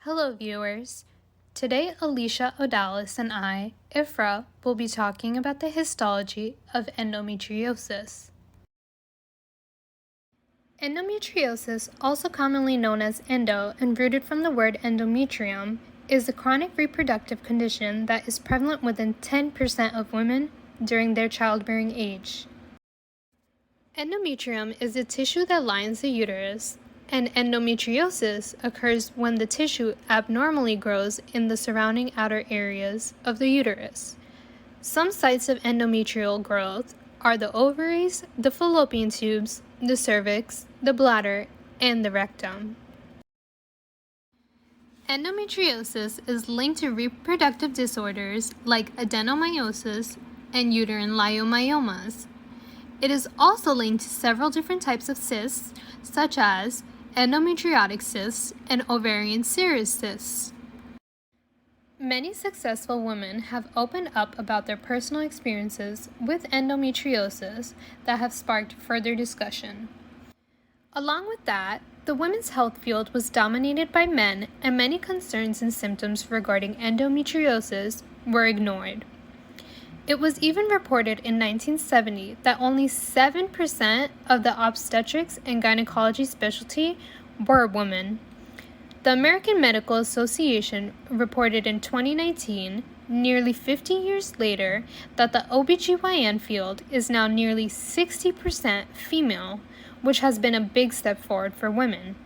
Hello, viewers. Today, Alicia Odalis and I, Ifra, will be talking about the histology of endometriosis. Endometriosis, also commonly known as endo and rooted from the word endometrium, is a chronic reproductive condition that is prevalent within 10% of women during their childbearing age. Endometrium is the tissue that lines the uterus, and endometriosis occurs when the tissue abnormally grows in the surrounding outer areas of the uterus. Some sites of endometrial growth are the ovaries, the fallopian tubes, the cervix, the bladder, and the rectum. Endometriosis is linked to reproductive disorders like adenomyosis and uterine leiomyomas. It is also linked to several different types of cysts, such as endometriotic cysts and ovarian serous cysts. Many successful women have opened up about their personal experiences with endometriosis that have sparked further discussion. Along with that, the women's health field was dominated by men, and many concerns and symptoms regarding endometriosis were ignored. It was even reported in 1970 that only 7% of the obstetrics and gynecology specialty were women. The American Medical Association reported in 2019, nearly 50 years later, that the OBGYN field is now nearly 60% female, which has been a big step forward for women.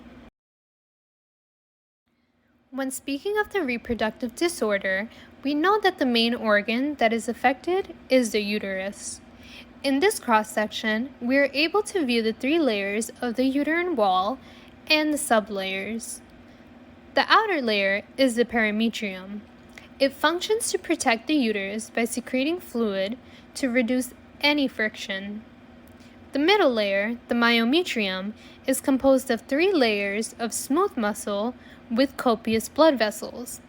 When speaking of the reproductive disorder, we know that the main organ that is affected is the uterus. In this cross-section, we are able to view the three layers of the uterine wall and the sublayers. The outer layer is the perimetrium. It functions to protect the uterus by secreting fluid to reduce any friction. The middle layer, the myometrium, is composed of three layers of smooth muscle with copious blood vessels.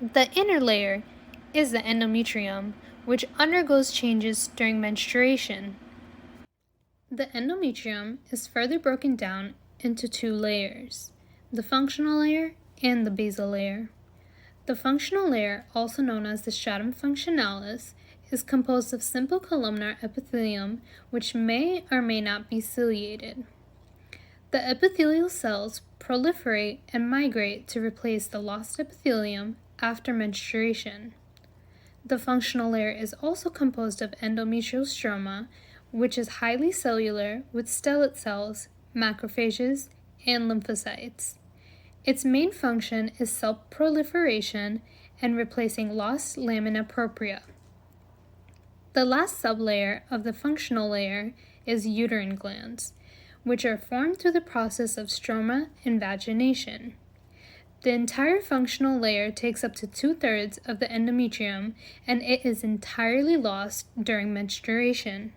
The inner layer is the endometrium, which undergoes changes during menstruation. The endometrium is further broken down into two layers, the functional layer and the basal layer. The functional layer, also known as the stratum functionalis, is composed of simple columnar epithelium which may or may not be ciliated. The epithelial cells proliferate and migrate to replace the lost epithelium after menstruation. The functional layer is also composed of endometrial stroma, which is highly cellular with stellate cells, macrophages, and lymphocytes. Its main function is cell proliferation and replacing lost lamina propria. The last sublayer of the functional layer is uterine glands, which are formed through the process of stroma invagination. The entire functional layer takes up to 2/3 of the endometrium, and it is entirely lost during menstruation.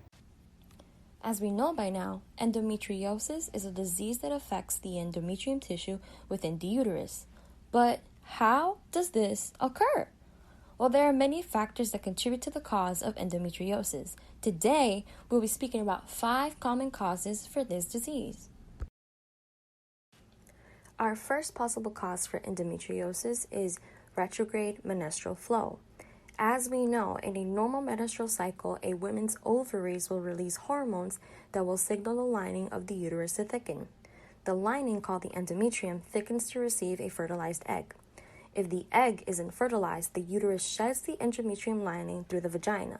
As we know by now, endometriosis is a disease that affects the endometrium tissue within the uterus. But how does this occur? Well, there are many factors that contribute to the cause of endometriosis. Today, we'll be speaking about 5 common causes for this disease. Our first possible cause for endometriosis is retrograde menstrual flow. As we know, in a normal menstrual cycle, a woman's ovaries will release hormones that will signal the lining of the uterus to thicken. The lining, called the endometrium, thickens to receive a fertilized egg. If the egg isn't fertilized, the uterus sheds the endometrium lining through the vagina.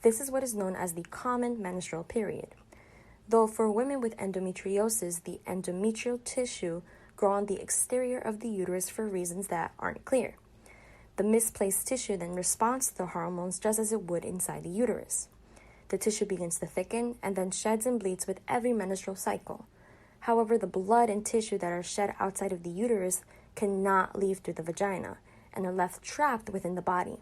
This is what is known as the common menstrual period. Though for women with endometriosis, the endometrial tissue grows on the exterior of the uterus for reasons that aren't clear. The misplaced tissue then responds to the hormones just as it would inside the uterus. The tissue begins to thicken and then sheds and bleeds with every menstrual cycle. However, the blood and tissue that are shed outside of the uterus cannot leave through the vagina and are left trapped within the body.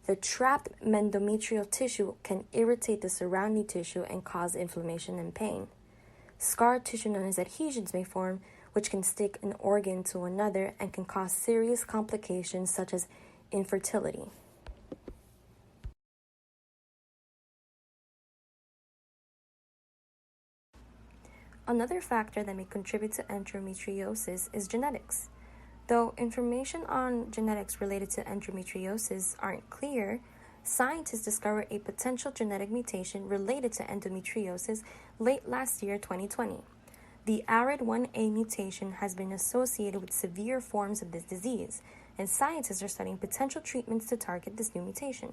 The trapped endometrial tissue can irritate the surrounding tissue and cause inflammation and pain. Scar tissue known as adhesions may form, which can stick an organ to another and can cause serious complications such as infertility. Another factor that may contribute to endometriosis is genetics. Though information on genetics related to endometriosis aren't clear, scientists discovered a potential genetic mutation related to endometriosis late last year, 2020. The ARID1A mutation has been associated with severe forms of this disease, and scientists are studying potential treatments to target this new mutation.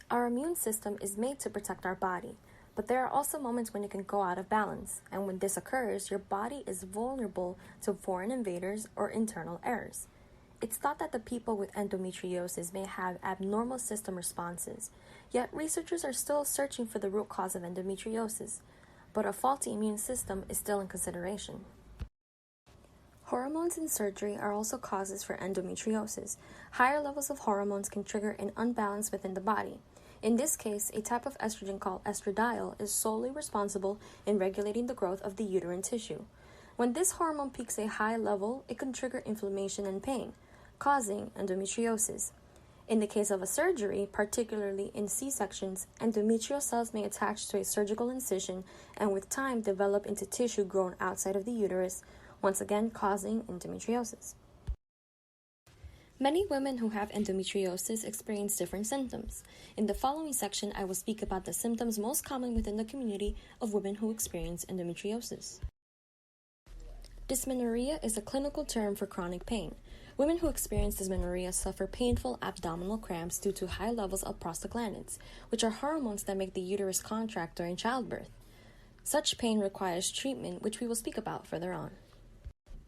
Our immune system is made to protect our body, but there are also moments when it can go out of balance, and when this occurs, your body is vulnerable to foreign invaders or internal errors. It's thought that the people with endometriosis may have abnormal system responses, yet researchers are still searching for the root cause of endometriosis, but a faulty immune system is still in consideration. Hormones and surgery are also causes for endometriosis. Higher levels of hormones can trigger an imbalance within the body. In this case, a type of estrogen called estradiol is solely responsible in regulating the growth of the uterine tissue. When this hormone peaks a high level, it can trigger inflammation and pain, causing endometriosis. In the case of a surgery, particularly in C-sections, endometrial cells may attach to a surgical incision and with time develop into tissue grown outside of the uterus, once again causing endometriosis. Many women who have endometriosis experience different symptoms. In the following section, I will speak about the symptoms most common within the community of women who experience endometriosis. Dysmenorrhea is a clinical term for chronic pain. Women who experience dysmenorrhea suffer painful abdominal cramps due to high levels of prostaglandins, which are hormones that make the uterus contract during childbirth. Such pain requires treatment, which we will speak about further on.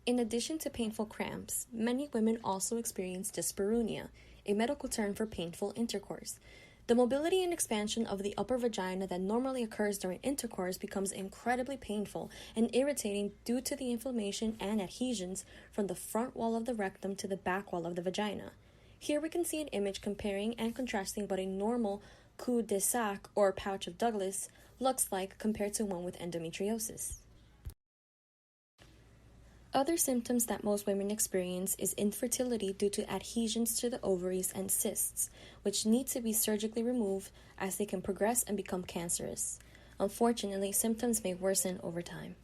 In addition to painful cramps, many women also experience dyspareunia, a medical term for painful intercourse. The mobility and expansion of the upper vagina that normally occurs during intercourse becomes incredibly painful and irritating due to the inflammation and adhesions from the front wall of the rectum to the back wall of the vagina. Here we can see an image comparing and contrasting what a normal cul-de-sac or pouch of Douglas looks like compared to one with endometriosis. Other symptoms that most women experience is infertility due to adhesions to the ovaries and cysts, which need to be surgically removed as they can progress and become cancerous. Unfortunately, symptoms may worsen over time.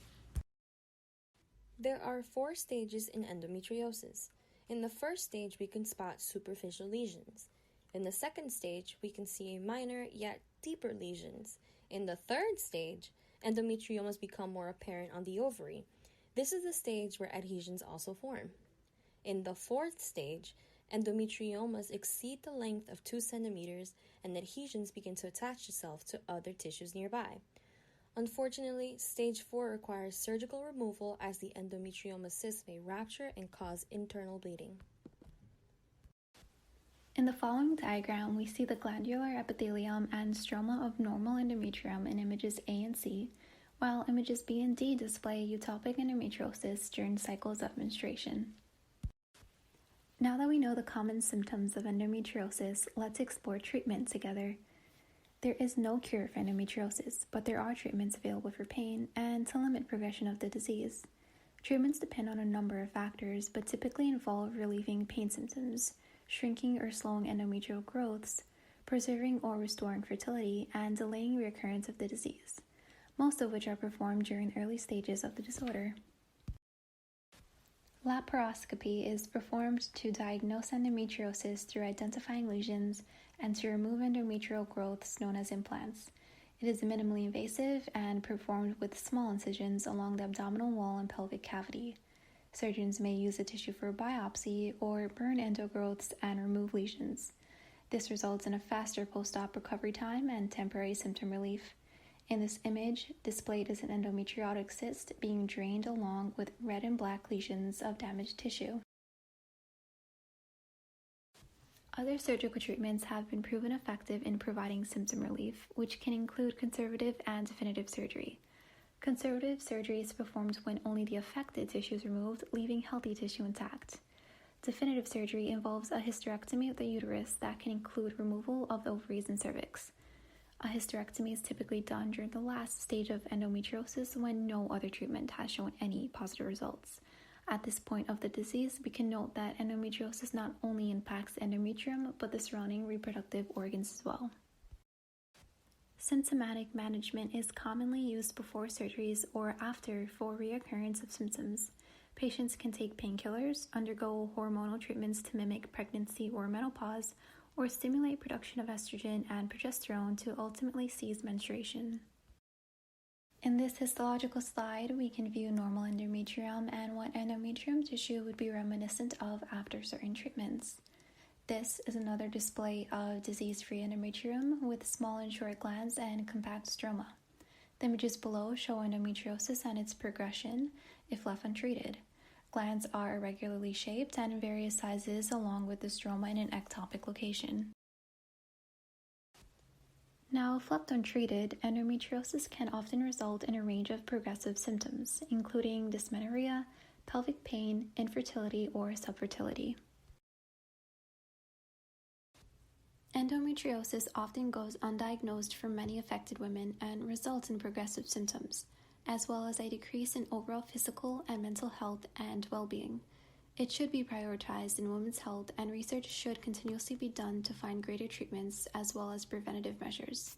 There are 4 stages in endometriosis. In the first stage, we can spot superficial lesions. In the second stage, we can see minor yet deeper lesions. In the third stage, endometriomas become more apparent on the ovary. This is the stage where adhesions also form. In the fourth stage, endometriomas exceed the length of 2 centimeters and adhesions begin to attach themselves to other tissues nearby. Unfortunately, stage 4 requires surgical removal as the endometrioma cyst may rupture and cause internal bleeding. In the following diagram, we see the glandular epithelium and stroma of normal endometrium in images A and C, while images B and D display utopic endometriosis during cycles of menstruation. Now that we know the common symptoms of endometriosis, let's explore treatment together. There is no cure for endometriosis, but there are treatments available for pain and to limit progression of the disease. Treatments depend on a number of factors, but typically involve relieving pain symptoms, shrinking or slowing endometrial growths, preserving or restoring fertility, and delaying recurrence of the disease, most of which are performed during early stages of the disorder. Laparoscopy is performed to diagnose endometriosis through identifying lesions and to remove endometrial growths known as implants. It is minimally invasive and performed with small incisions along the abdominal wall and pelvic cavity. Surgeons may use the tissue for biopsy or burn endogrowths and remove lesions. This results in a faster post-op recovery time and temporary symptom relief. In this image, displayed is an endometriotic cyst being drained along with red and black lesions of damaged tissue. Other surgical treatments have been proven effective in providing symptom relief, which can include conservative and definitive surgery. Conservative surgery is performed when only the affected tissue is removed, leaving healthy tissue intact. Definitive surgery involves a hysterectomy of the uterus that can include removal of the ovaries and cervix. A hysterectomy is typically done during the last stage of endometriosis when no other treatment has shown any positive results. At this point of the disease, we can note that endometriosis not only impacts the endometrium, but the surrounding reproductive organs as well. Symptomatic management is commonly used before surgeries or after for reoccurrence of symptoms. Patients can take painkillers, undergo hormonal treatments to mimic pregnancy or menopause, or stimulate production of estrogen and progesterone to ultimately cease menstruation. In this histological slide, we can view normal endometrium and what endometrium tissue would be reminiscent of after certain treatments. This is another display of disease-free endometrium with small and short glands and compact stroma. The images below show endometriosis and its progression if left untreated. Glands are irregularly shaped and in various sizes along with the stroma in an ectopic location. Now, if left untreated, endometriosis can often result in a range of progressive symptoms, including dysmenorrhea, pelvic pain, infertility, or subfertility. Endometriosis often goes undiagnosed for many affected women and results in progressive symptoms, as well as a decrease in overall physical and mental health and well-being. It should be prioritized in women's health, and research should continuously be done to find greater treatments as well as preventative measures.